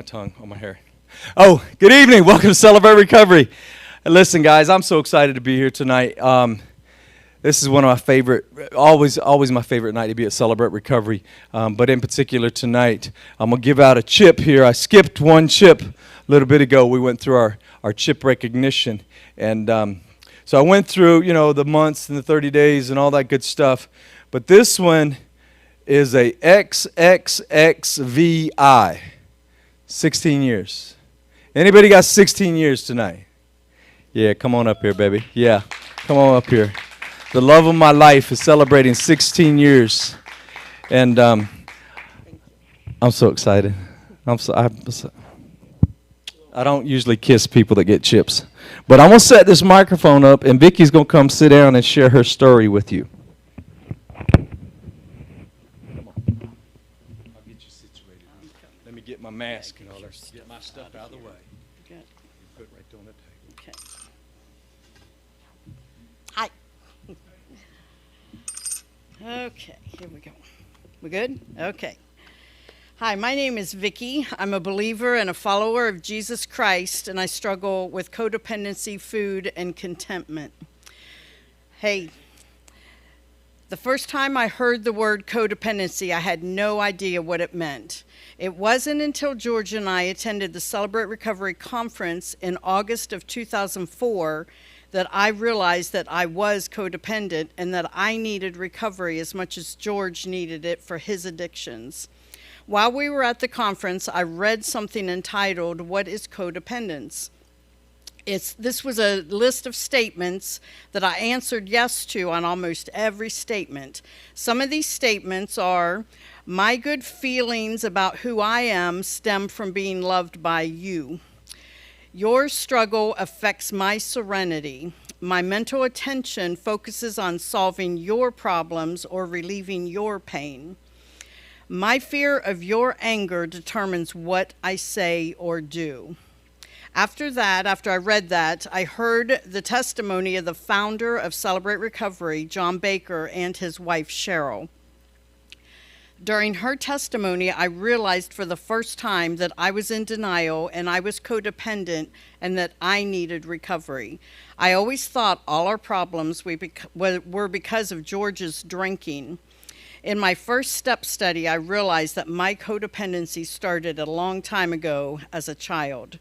tongue, on my hair. Oh, good evening. Welcome to Celebrate Recovery. And listen, guys, I'm so excited to be here tonight. This is one of my favorite, always my favorite night to be at Celebrate Recovery. But in particular tonight, I'm going to give out a chip here. I skipped one chip a little bit ago. We went through our chip recognition. And so I went through, the months and the 30 days and all that good stuff. But this one is a XXXVI, 16 years. Anybody got 16 years tonight? Yeah, come on up here, baby. Yeah, come on up here. The love of my life is celebrating 16 years. And I'm so excited. I don't usually kiss people that get chips. But I'm going to set this microphone up, and Vickie's going to come sit down and share her story with you. Let me get my mask and all that. Get my stuff out of the way. Good. Put it right there on the table. Okay. Hi. Okay, here we go. We good? Okay. Hi, my name is Vickie. I'm a believer and a follower of Jesus Christ, and I struggle with codependency, food, and contentment. Hey, the first time I heard the word codependency, I had no idea what it meant. It wasn't until George and I attended the Celebrate Recovery Conference in August of 2004 that I realized that I was codependent and that I needed recovery as much as George needed it for his addictions. While we were at the conference, I read something entitled, "What is Codependence?" This was a list of statements that I answered yes to on almost every statement. Some of these statements are, my good feelings about who I am stem from being loved by you. Your struggle affects my serenity. My mental attention focuses on solving your problems or relieving your pain. My fear of your anger determines what I say or do. After I read that, I heard the testimony of the founder of Celebrate Recovery, John Baker, and his wife, Cheryl. During her testimony, I realized for the first time that I was in denial and I was codependent and that I needed recovery. I always thought all our problems were because of George's drinking. In my first step study, I realized that my codependency started a long time ago as a child.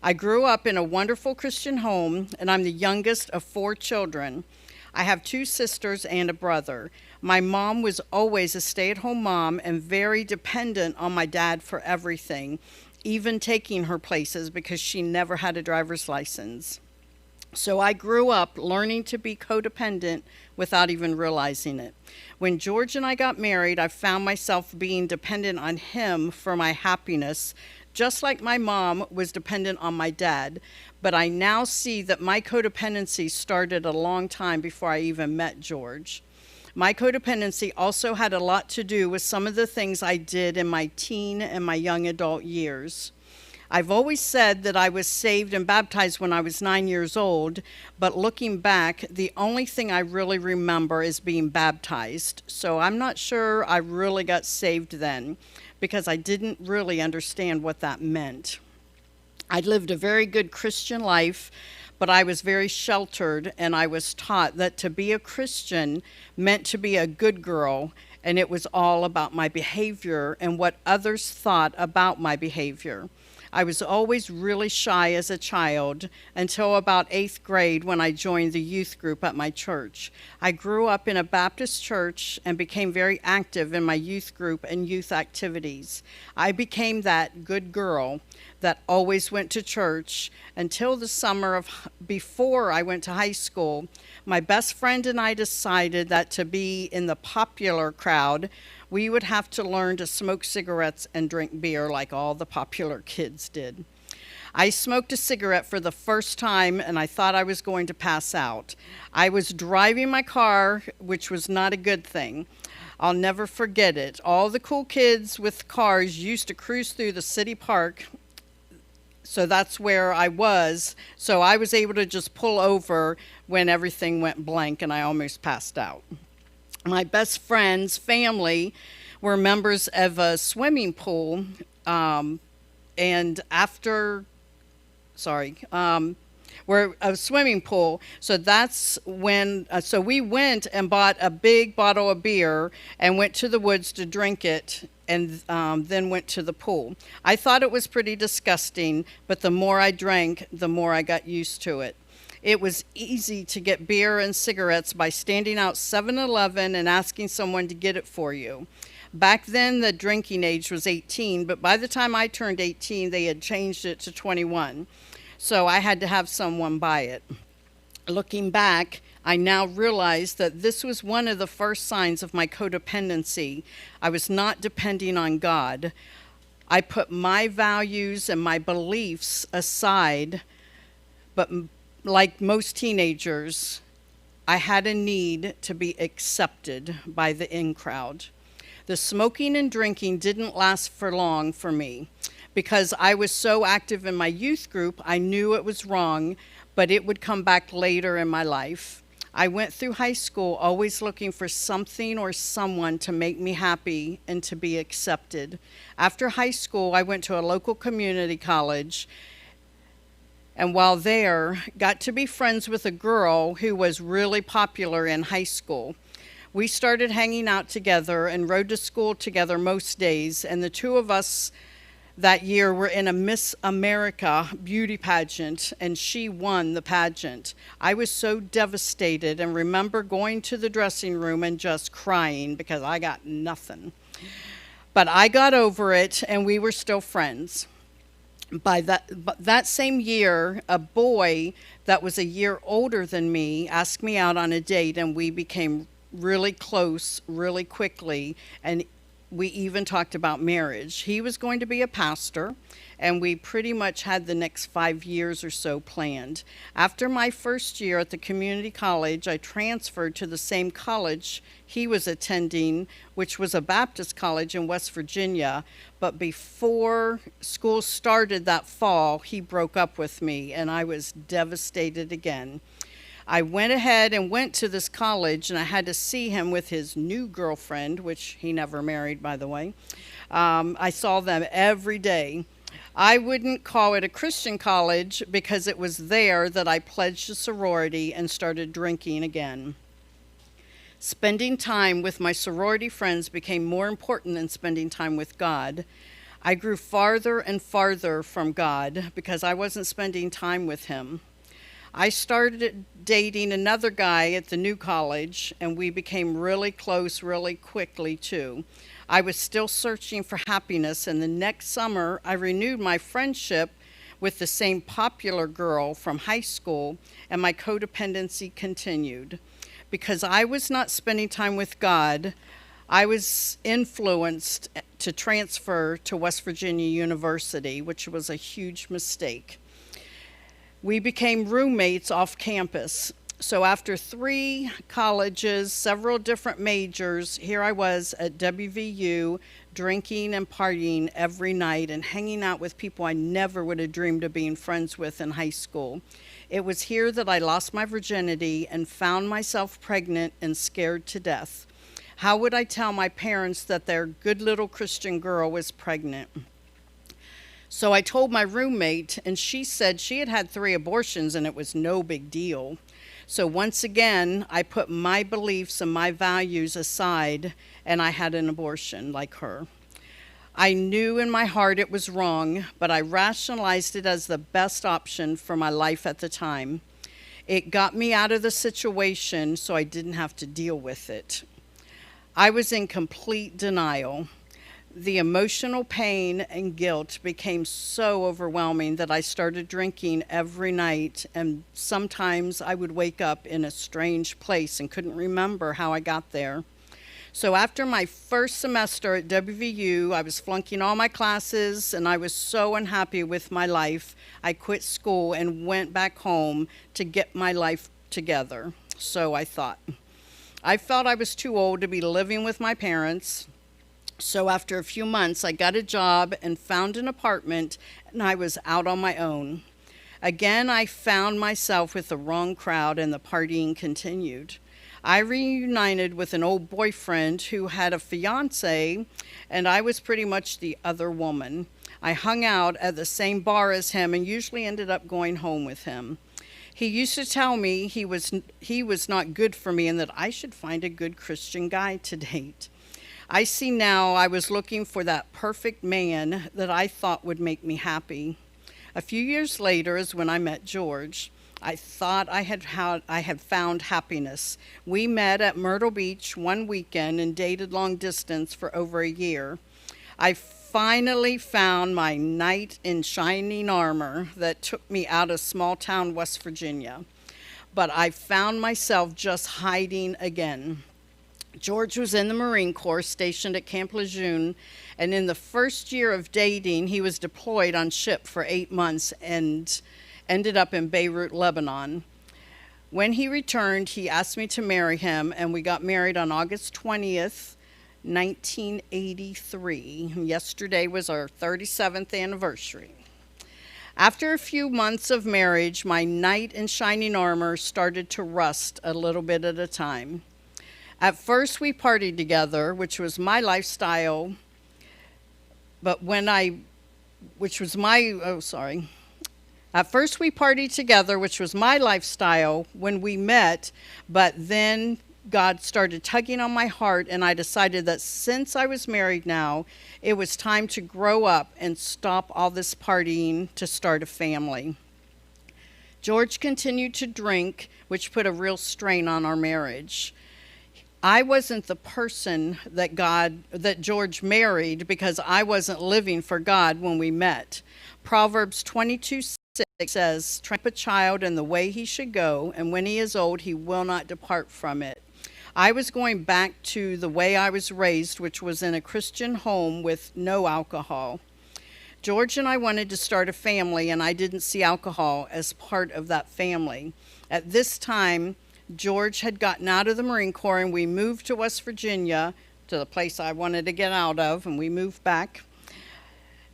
I grew up in a wonderful Christian home, and I'm the youngest of 4 children. I have 2 sisters and a brother. My mom was always a stay-at-home mom and very dependent on my dad for everything, even taking her places because she never had a driver's license. So I grew up learning to be codependent without even realizing it. When George and I got married, I found myself being dependent on him for my happiness, just like my mom was dependent on my dad. But I now see that my codependency started a long time before I even met George. My codependency also had a lot to do with some of the things I did in my teen and my young adult years. I've always said that I was saved and baptized when I was 9 years old, but looking back, the only thing I really remember is being baptized. So I'm not sure I really got saved then, because I didn't really understand what that meant. I lived a very good Christian life, but I was very sheltered, and I was taught that to be a Christian meant to be a good girl, and it was all about my behavior and what others thought about my behavior. I was always really shy as a child until about 8th grade when I joined the youth group at my church. I grew up in a Baptist church and became very active in my youth group and youth activities. I became that good girl that always went to church until the summer before I went to high school. My best friend and I decided that to be in the popular crowd, we would have to learn to smoke cigarettes and drink beer like all the popular kids did. I smoked a cigarette for the first time, and I thought I was going to pass out. I was driving my car, which was not a good thing. I'll never forget it. All the cool kids with cars used to cruise through the city park, so that's where I was. So I was able to just pull over when everything went blank and I almost passed out. My best friend's family were members of a swimming pool and after, sorry, we're a swimming pool. So that's when, so we went and bought a big bottle of beer and went to the woods to drink it, and then went to the pool. I thought it was pretty disgusting, but the more I drank, the more I got used to it. It was easy to get beer and cigarettes by standing out 7-Eleven and asking someone to get it for you. Back then, the drinking age was 18, but by the time I turned 18, they had changed it to 21. So I had to have someone buy it. Looking back, I now realize that this was one of the first signs of my codependency. I was not depending on God. I put my values and my beliefs aside, but like most teenagers, I had a need to be accepted by the in crowd. The smoking and drinking didn't last for long for me. Because I was so active in my youth group, I knew it was wrong, but it would come back later in my life. I went through high school always looking for something or someone to make me happy and to be accepted. After high school, I went to a local community college, and while there, got to be friends with a girl who was really popular in high school. We started hanging out together and rode to school together most days, and the two of us that year were in a Miss America beauty pageant, and she won the pageant. I was so devastated and remember going to the dressing room and just crying because I got nothing. But I got over it, and we were still friends. By that same year, a boy that was a year older than me asked me out on a date, and we became really close really quickly, and we even talked about marriage. He was going to be a pastor, and we pretty much had the next 5 years or so planned. After my first year at the community college, I transferred to the same college he was attending, which was a Baptist college in West Virginia. But before school started that fall, he broke up with me, and I was devastated again. I went ahead and went to this college, and I had to see him with his new girlfriend, which he never married, by the way. I saw them every day. I wouldn't call it a Christian college because it was there that I pledged a sorority and started drinking again. Spending time with my sorority friends became more important than spending time with God. I grew farther and farther from God because I wasn't spending time with him. I started dating another guy at the new college, and we became really close really quickly, too. I was still searching for happiness, and the next summer, I renewed my friendship with the same popular girl from high school, and my codependency continued. Because I was not spending time with God, I was influenced to transfer to West Virginia University, which was a huge mistake. We became roommates off campus. So after 3 colleges, several different majors, here I was at WVU drinking and partying every night and hanging out with people I never would have dreamed of being friends with in high school. It was here that I lost my virginity and found myself pregnant and scared to death. How would I tell my parents that their good little Christian girl was pregnant? So I told my roommate, and she said she had had 3 abortions and it was no big deal. So once again, I put my beliefs and my values aside, and I had an abortion like her. I knew in my heart it was wrong, but I rationalized it as the best option for my life at the time. It got me out of the situation so I didn't have to deal with it. I was in complete denial. The emotional pain and guilt became so overwhelming that I started drinking every night, and sometimes I would wake up in a strange place and couldn't remember how I got there. So after my first semester at WVU, I was flunking all my classes, and I was so unhappy with my life, I quit school and went back home to get my life together. So I thought. I felt I was too old to be living with my parents. So after a few months, I got a job and found an apartment, and I was out on my own. Again, I found myself with the wrong crowd, and the partying continued. I reunited with an old boyfriend who had a fiance, and I was pretty much the other woman. I hung out at the same bar as him and usually ended up going home with him. He used to tell me he was not good for me and that I should find a good Christian guy to date. I see now I was looking for that perfect man that I thought would make me happy. A few years later is when I met George. I thought I had found happiness. We met at Myrtle Beach one weekend and dated long distance for over a year. I finally found my knight in shining armor that took me out of small town West Virginia. But I found myself just hiding again. George was in the Marine Corps, stationed at Camp Lejeune, and in the first year of dating, he was deployed on ship for 8 months and ended up in Beirut, Lebanon. When he returned, he asked me to marry him, and we got married on August 20th, 1983. Yesterday was our 37th anniversary. After a few months of marriage, my knight in shining armor started to rust a little bit at a time. At first, we partied together, which was my lifestyle, At first, we partied together, which was my lifestyle when we met, but then God started tugging on my heart, and I decided that since I was married now, it was time to grow up and stop all this partying to start a family. George continued to drink, which put a real strain on our marriage. I wasn't the person that George married because I wasn't living for God when we met. Proverbs 22:6 says, "Train up a child in the way he should go, and when he is old, he will not depart from it." I was going back to the way I was raised, which was in a Christian home with no alcohol. George and I wanted to start a family, and I didn't see alcohol as part of that family. At this time, George had gotten out of the Marine Corps, and we moved to West Virginia, to the place I wanted to get out of, and we moved back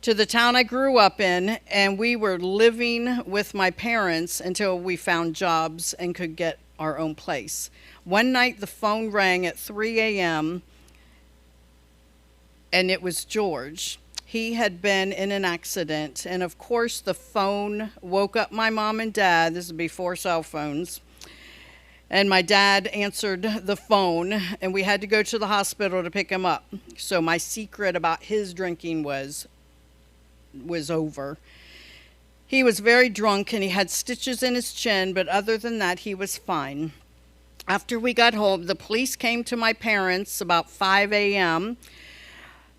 to the town I grew up in, and we were living with my parents until we found jobs and could get our own place. One night the phone rang at 3 a.m., and it was George. He had been in an accident, and of course the phone woke up my mom and dad. This is before cell phones. And my dad answered the phone, and we had to go to the hospital to pick him up. So my secret about his drinking was over. He was very drunk, and he had stitches in his chin, but other than that, he was fine. After we got home, the police came to my parents about 5 a.m.,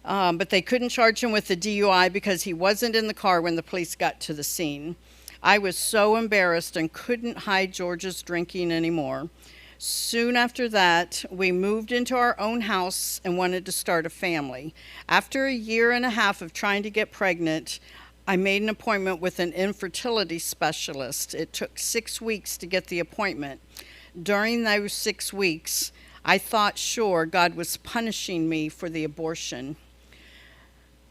but they couldn't charge him with the DUI because he wasn't in the car when the police got to the scene. I was so embarrassed and couldn't hide George's drinking anymore. Soon after that, we moved into our own house and wanted to start a family. After a year and a half of trying to get pregnant, I made an appointment with an infertility specialist. It took 6 weeks to get the appointment. During those 6 weeks, I thought sure God was punishing me for the abortion.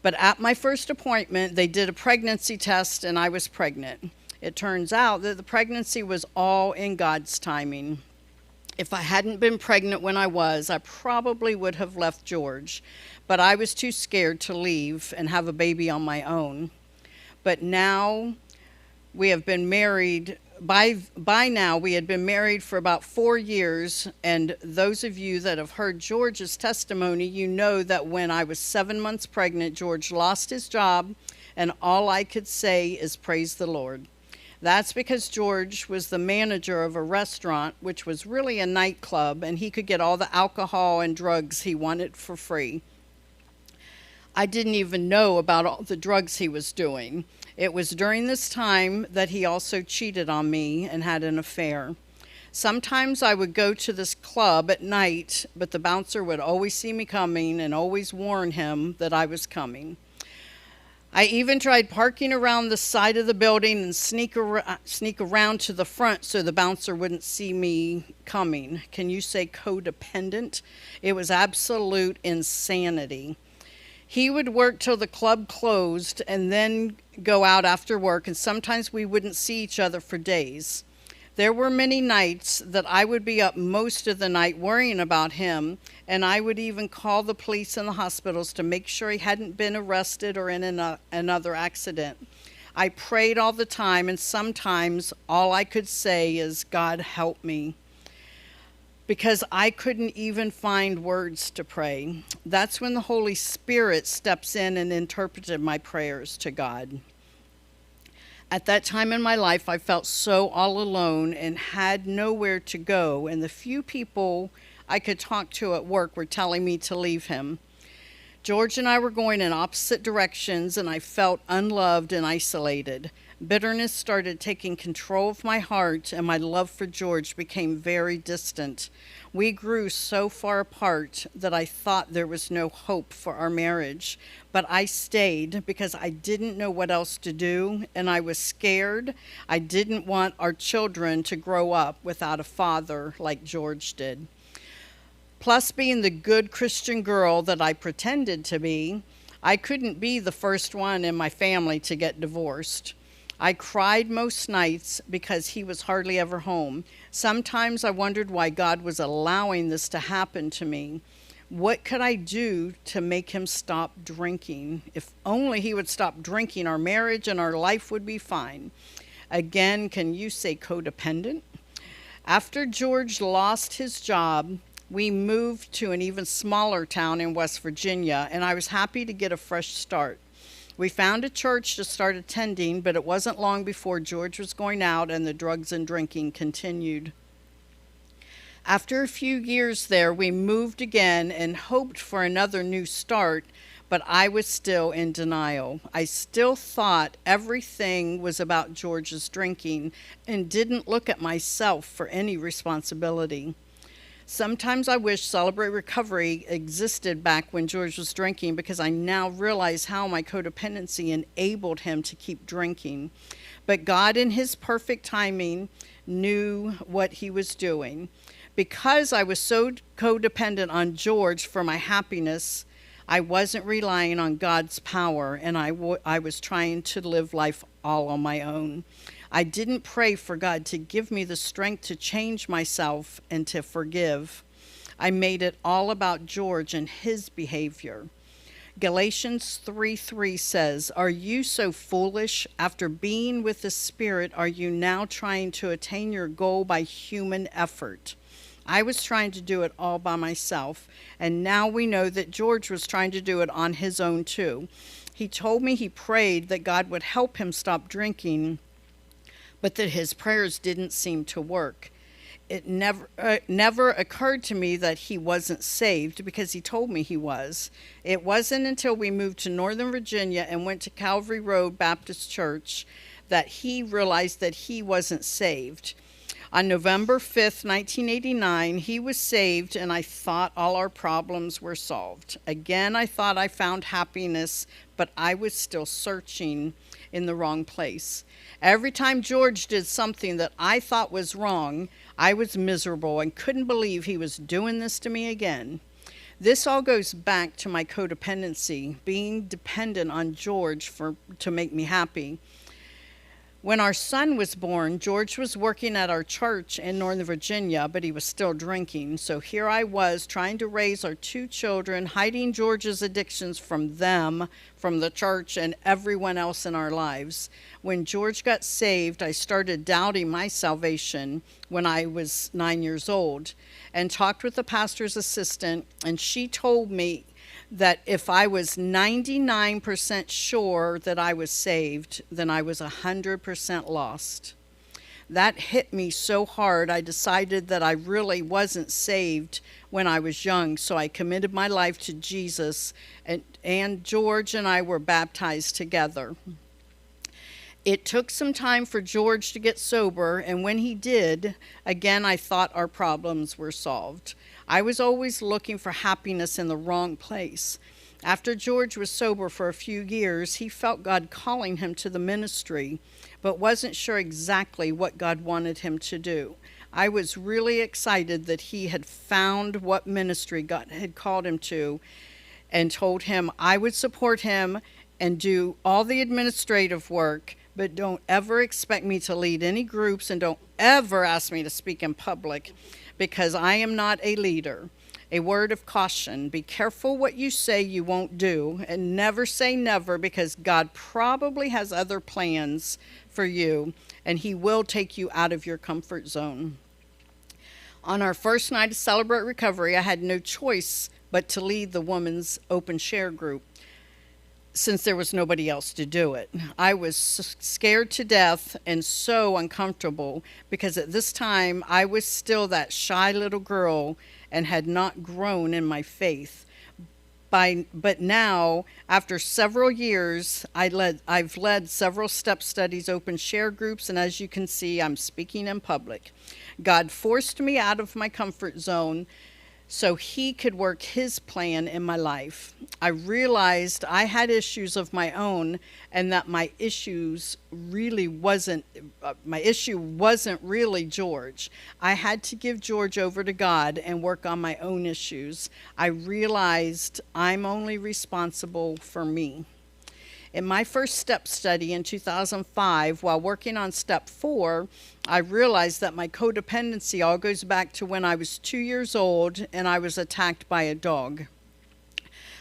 But at my first appointment, they did a pregnancy test, and I was pregnant. It turns out that the pregnancy was all in God's timing. If I hadn't been pregnant when I was, I probably would have left George, but I was too scared to leave and have a baby on my own. But now we have been married. By now, we had been married for about 4 years, and those of you that have heard George's testimony, you know that when I was 7 months pregnant, George lost his job, and all I could say is praise the Lord. That's because George was the manager of a restaurant, which was really a nightclub, and he could get all the alcohol and drugs he wanted for free. I didn't even know about all the drugs he was doing. It was during this time that he also cheated on me and had an affair. Sometimes I would go to this club at night, but the bouncer would always see me coming and always warn him that I was coming. I even tried parking around the side of the building and sneak around to the front so the bouncer wouldn't see me coming. Can you say codependent? It was absolute insanity. He would work till the club closed and then go out after work, and sometimes we wouldn't see each other for days. There were many nights that I would be up most of the night worrying about him, and I would even call the police and the hospitals to make sure he hadn't been arrested or in another accident. I prayed all the time, and sometimes all I could say is, God, help me, because I couldn't even find words to pray. That's when the Holy Spirit steps in and interpreted my prayers to God. At that time in my life, I felt so all alone and had nowhere to go, and the few people I could talk to at work were telling me to leave him. George and I were going in opposite directions, and I felt unloved and isolated. Bitterness started taking control of my heart, and my love for George became very distant. We grew so far apart that I thought there was no hope for our marriage. But I stayed because I didn't know what else to do, and I was scared. I didn't want our children to grow up without a father like George did. Plus, being the good Christian girl that I pretended to be, I couldn't be the first one in my family to get divorced. I cried most nights because he was hardly ever home. Sometimes I wondered why God was allowing this to happen to me. What could I do to make him stop drinking? If only he would stop drinking, our marriage and our life would be fine. Again, can you say codependent? After George lost his job, we moved to an even smaller town in West Virginia, and I was happy to get a fresh start. We found a church to start attending, but it wasn't long before George was going out and the drugs and drinking continued. After a few years there, we moved again and hoped for another new start, but I was still in denial. I still thought everything was about George's drinking and didn't look at myself for any responsibility. Sometimes I wish Celebrate Recovery existed back when George was drinking, because I now realize how my codependency enabled him to keep drinking. But God, in his perfect timing, knew what he was doing. Because I was so codependent on George for my happiness, I wasn't relying on God's power, and I was trying to live life all on my own. I didn't pray for God to give me the strength to change myself and to forgive. I made it all about George and his behavior. Galatians 3:3 says, "Are you so foolish? After being with the Spirit, are you now trying to attain your goal by human effort?" I was trying to do it all by myself, and now we know that George was trying to do it on his own too. He told me he prayed that God would help him stop drinking, but that his prayers didn't seem to work. It never occurred to me that he wasn't saved, because he told me he was. It wasn't until we moved to Northern Virginia and went to Calvary Road Baptist Church that he realized that he wasn't saved. On November 5th, 1989, he was saved, and I thought all our problems were solved. Again, I thought I found happiness, but I was still searching in the wrong place. Every time George did something that I thought was wrong, I was miserable and couldn't believe he was doing this to me again. This all goes back to my codependency, being dependent on George to make me happy. When our son was born, George was working at our church in Northern Virginia, but he was still drinking. So here I was trying to raise our two children, hiding George's addictions from them, from the church, and everyone else in our lives. When George got saved, I started doubting my salvation when I was 9 years old, and talked with the pastor's assistant, and she told me that if I was 99% sure that I was saved, then I was 100% lost. That hit me so hard, I decided that I really wasn't saved when I was young, so I committed my life to Jesus, and George and I were baptized together. It took some time for George to get sober, and when he did, again, I thought our problems were solved. I was always looking for happiness in the wrong place. After George was sober for a few years, he felt God calling him to the ministry, but wasn't sure exactly what God wanted him to do. I was really excited that he had found what ministry God had called him to, and told him I would support him and do all the administrative work, but don't ever expect me to lead any groups, and don't ever ask me to speak in public, because I am not a leader. A word of caution: be careful what you say you won't do, and never say never, because God probably has other plans for you, and He will take you out of your comfort zone. On our first night of Celebrate Recovery, I had no choice but to lead the women's open share group, since there was nobody else to do it. I was scared to death and so uncomfortable, because at this time I was still that shy little girl and had not grown in my faith. But now, after several years, I've led several step studies, open share groups, and as you can see, I'm speaking in public. God forced me out of my comfort zone so He could work His plan in my life. I realized I had issues of my own, and that my issue wasn't really George. I had to give George over to God and work on my own issues. I realized I'm only responsible for me. In my first step study in 2005, while working on step 4, I realized that my codependency all goes back to when I was 2 years old and I was attacked by a dog.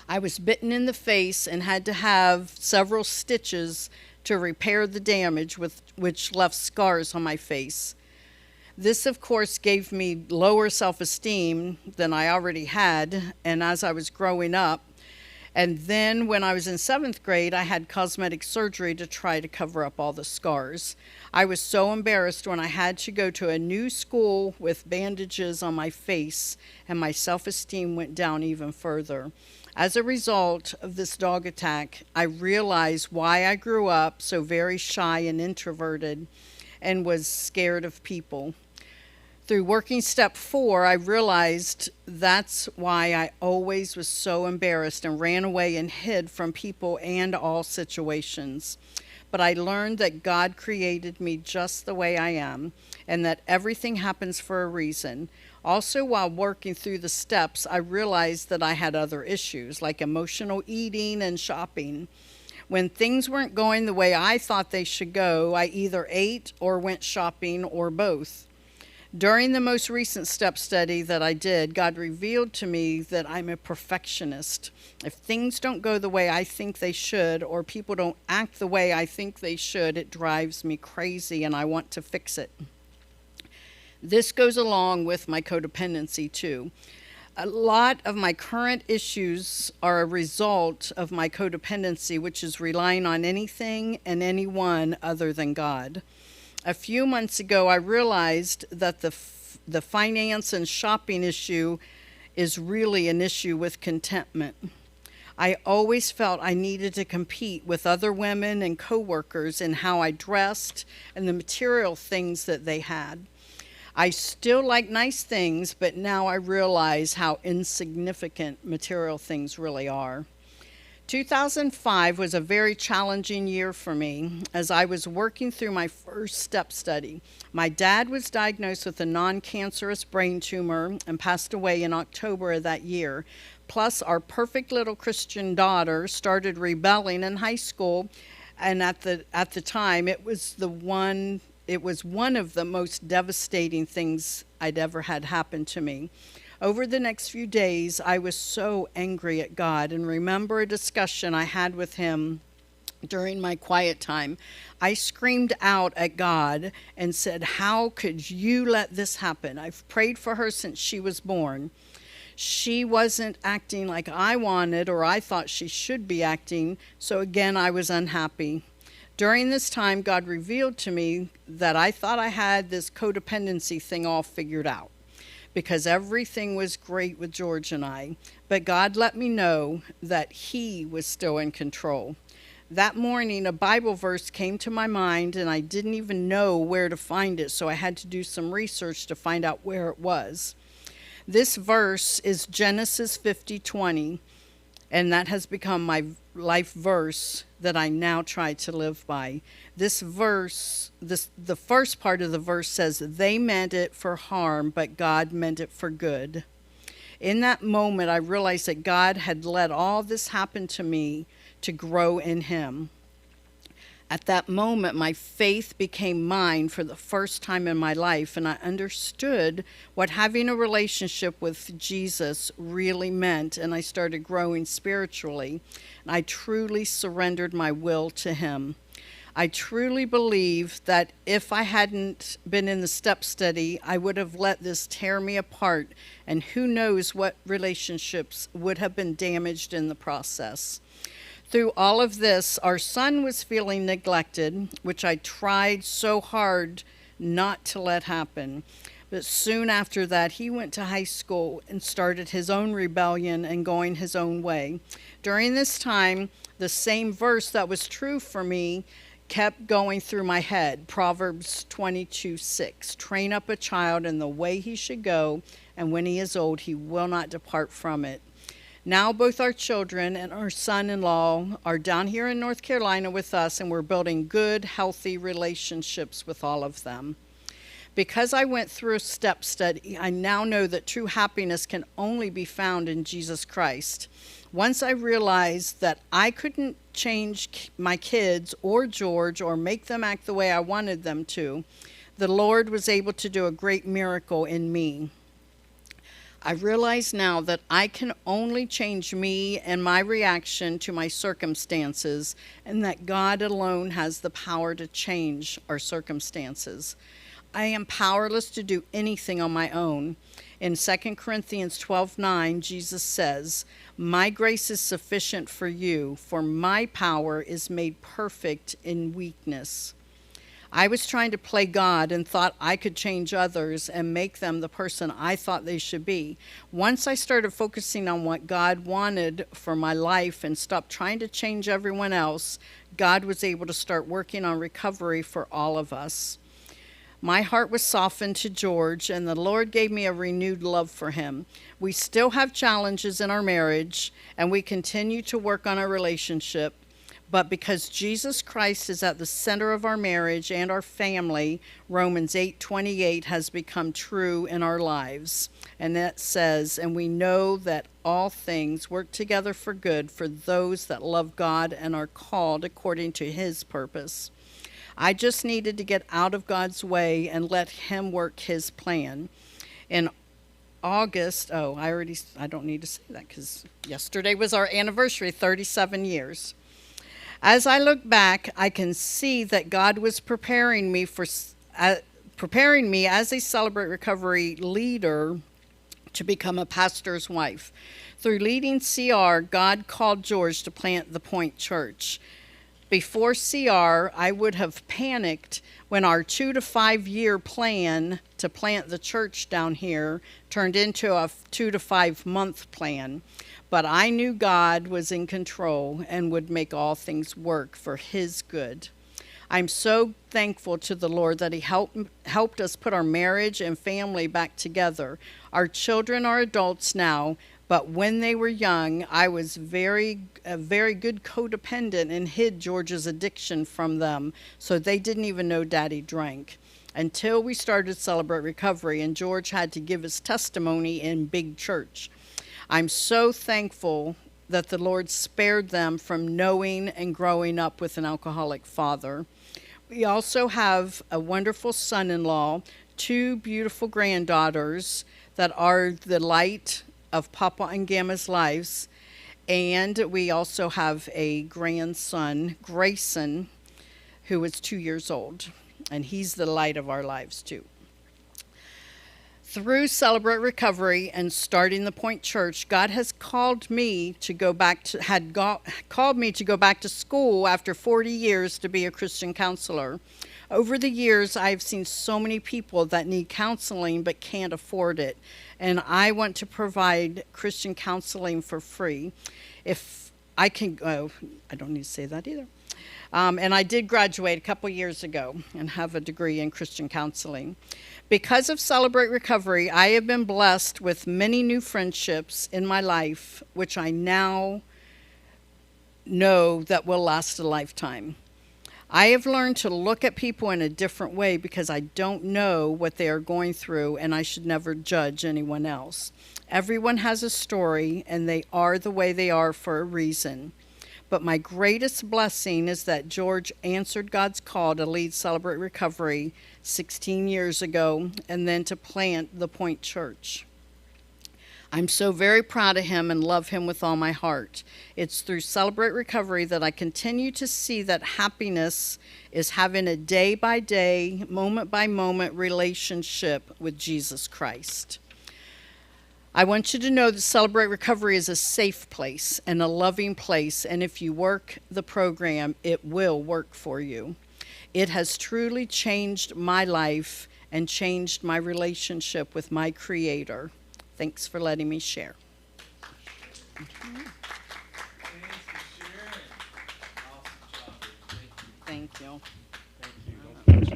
I was bitten in the face and had to have several stitches to repair the damage, which left scars on my face. This, of course, gave me lower self-esteem than I already had, and as I was growing up. And then when I was in 7th grade, I had cosmetic surgery to try to cover up all the scars. I was so embarrassed when I had to go to a new school with bandages on my face, and my self-esteem went down even further. As a result of this dog attack, I realized why I grew up so very shy and introverted and was scared of people. Through working step 4, I realized that's why I always was so embarrassed and ran away and hid from people and all situations. But I learned that God created me just the way I am, and that everything happens for a reason. Also, while working through the steps, I realized that I had other issues, like emotional eating and shopping. When things weren't going the way I thought they should go, I either ate or went shopping, or both. During the most recent step study that I did, God revealed to me that I'm a perfectionist. If things don't go the way I think they should, or people don't act the way I think they should, it drives me crazy and I want to fix it. This goes along with my codependency too. A lot of my current issues are a result of my codependency, which is relying on anything and anyone other than God. A few months ago, I realized that the finance and shopping issue is really an issue with contentment. I always felt I needed to compete with other women and coworkers in how I dressed and the material things that they had. I still like nice things, but now I realize how insignificant material things really are. 2005 was a very challenging year for me as I was working through my first step study. My dad was diagnosed with a non-cancerous brain tumor and passed away in October of that year. Plus, our perfect little Christian daughter started rebelling in high school, and at the time, it was one of the most devastating things I'd ever had happen to me. Over the next few days, I was so angry at God, and remember a discussion I had with Him during my quiet time. I screamed out at God and said, "How could you let this happen? I've prayed for her since she was born. She wasn't acting like I wanted or I thought she should be acting, so again, I was unhappy." During this time, God revealed to me that I thought I had this codependency thing all figured out, because everything was great with George and I. But God let me know that He was still in control. That morning, a Bible verse came to my mind, and I didn't even know where to find it, so I had to do some research to find out where it was. This verse is Genesis 50:20, and that has become my life verse that I now try to live by. This verse, the first part of the verse says, "They meant it for harm, but God meant it for good." In that moment, I realized that God had let all this happen to me to grow in Him. At that moment, my faith became mine for the first time in my life, and I understood what having a relationship with Jesus really meant, and I started growing spiritually. And I truly surrendered my will to Him. I truly believe that if I hadn't been in the step study, I would have let this tear me apart, and who knows what relationships would have been damaged in the process. Through all of this, our son was feeling neglected, which I tried so hard not to let happen. But soon after that, he went to high school and started his own rebellion and going his own way. During this time, the same verse that was true for me kept going through my head. Proverbs 22:6. Train up a child in the way he should go, and when he is old, he will not depart from it. Now both our children and our son-in-law are down here in North Carolina with us, and we're building good, healthy relationships with all of them. Because I went through a step study, I now know that true happiness can only be found in Jesus Christ. Once I realized that I couldn't change my kids or George or make them act the way I wanted them to, the Lord was able to do a great miracle in me. I realize now that I can only change me and my reaction to my circumstances, and that God alone has the power to change our circumstances. I am powerless to do anything on my own. In 2 Corinthians 12:9, Jesus says, "My grace is sufficient for you, for my power is made perfect in weakness." I was trying to play God and thought I could change others and make them the person I thought they should be. Once I started focusing on what God wanted for my life and stopped trying to change everyone else, God was able to start working on recovery for all of us. My heart was softened to George, and the Lord gave me a renewed love for him. We still have challenges in our marriage, and we continue to work on our relationship. But because Jesus Christ is at the center of our marriage and our family, Romans 8:28 has become true in our lives. And that says, "And we know that all things work together for good for those that love God and are called according to His purpose." I just needed to get out of God's way and let Him work His plan. In August, I don't need to say that because yesterday was our anniversary, 37 years. As I look back, I can see that God was preparing me as a Celebrate Recovery leader to become a pastor's wife. Through leading CR, God called George to plant the Point Church. Before CR, I would have panicked when our 2 to 5 year plan to plant the church down here turned into a 2 to 5 month plan. But I knew God was in control and would make all things work for His good. I'm so thankful to the Lord that He helped us put our marriage and family back together. Our children are adults now, but when they were young, I was a very good codependent and hid George's addiction from them, so they didn't even know Daddy drank. Until we started Celebrate Recovery, and George had to give his testimony in big church. I'm so thankful that the Lord spared them from knowing and growing up with an alcoholic father. We also have a wonderful son-in-law, 2 beautiful granddaughters that are the light of Papa and Gamma's lives, and we also have a grandson, Grayson, who is 2 years old, and he's the light of our lives too. Through Celebrate Recovery and starting the Point Church, God has called me to go back to school after 40 years to be a Christian counselor. Over the years, I've seen so many people that need counseling but can't afford it, and I want to provide Christian counseling for free. If I can, I don't need to say that either. And I did graduate a couple years ago and have a degree in Christian counseling. Because of Celebrate Recovery, I have been blessed with many new friendships in my life, which I now know that will last a lifetime. I have learned to look at people in a different way because I don't know what they are going through, and I should never judge anyone else. Everyone has a story, and they are the way they are for a reason. But my greatest blessing is that George answered God's call to lead Celebrate Recovery 16 years ago and then to plant the Point Church. I'm so very proud of him and love him with all my heart. It's through Celebrate Recovery that I continue to see that happiness is having a day-by-day, moment-by-moment relationship with Jesus Christ. I want you to know that Celebrate Recovery is a safe place and a loving place, and if you work the program, it will work for you. It has truly changed my life and changed my relationship with my Creator. Thanks for letting me share. Thank you. Okay.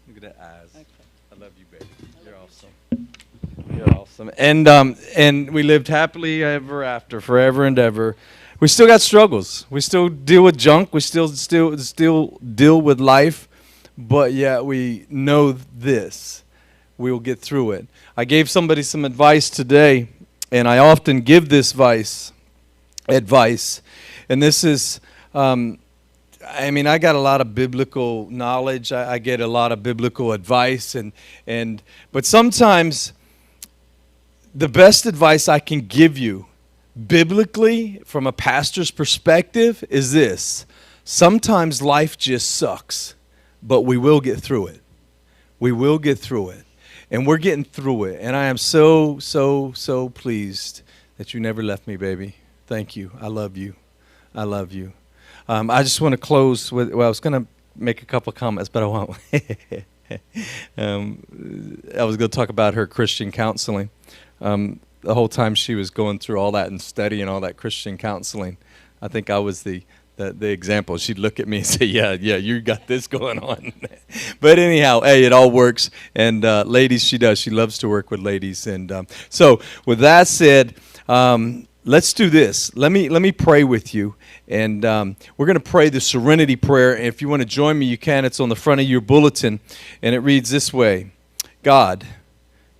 Look at that eyes. Okay. I love you, baby. You're awesome. You're awesome. And we lived happily ever after, forever and ever. We still got struggles. We still deal with junk. We still deal with life. But yet we know this. We will get through it. I gave somebody some advice today, and I often give this advice. And this is, I got a lot of biblical knowledge. I get a lot of biblical advice, but sometimes the best advice I can give you biblically from a pastor's perspective is this: sometimes life just sucks, but we will get through it. We will get through it. And we're getting through it. And I am so, so, so pleased that you never left me, baby. Thank you. I love you. I love you. I just want to close with, I was going to make a couple of comments, but I won't. I was going to talk about her Christian counseling. The whole time she was going through all that and studying all that Christian counseling, I think I was the example. She'd look at me and say, yeah, you got this going on. But anyhow, hey, it all works. And ladies, she does. She loves to work with ladies. And so with that said, let's do this. Let me pray with you. And we're going to pray the serenity prayer. And if you want to join me, you can. It's on the front of your bulletin. And it reads this way: God,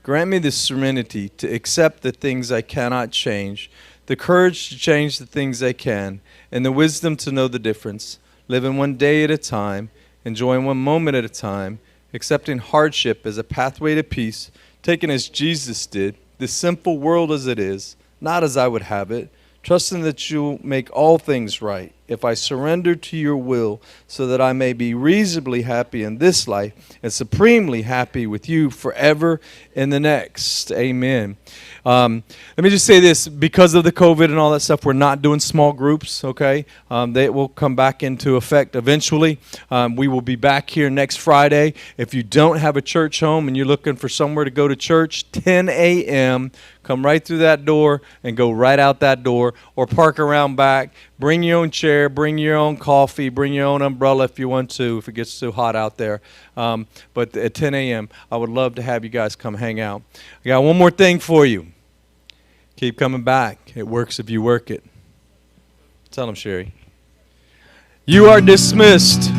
grant me the serenity to accept the things I cannot change, the courage to change the things I can, and the wisdom to know the difference, living one day at a time, enjoying one moment at a time, accepting hardship as a pathway to peace, taking as Jesus did, this simple world as it is, not as I would have it, trusting that you'll make all things right if I surrender to your will so that I may be reasonably happy in this life and supremely happy with you forever in the next. Amen. Let me just say this: because of the COVID and all that stuff, we're not doing small groups, okay? They will come back into effect eventually. We will be back here next Friday. If you don't have a church home and you're looking for somewhere to go to church, 10 a.m., come right through that door and go right out that door, or park around back. Bring your own chair, bring your own coffee, bring your own umbrella if you want to, if it gets too hot out there. But at 10 a.m., I would love to have you guys come hang out. I got one more thing for you. Keep coming back. It works if you work it. Tell them, Sherry. You are dismissed.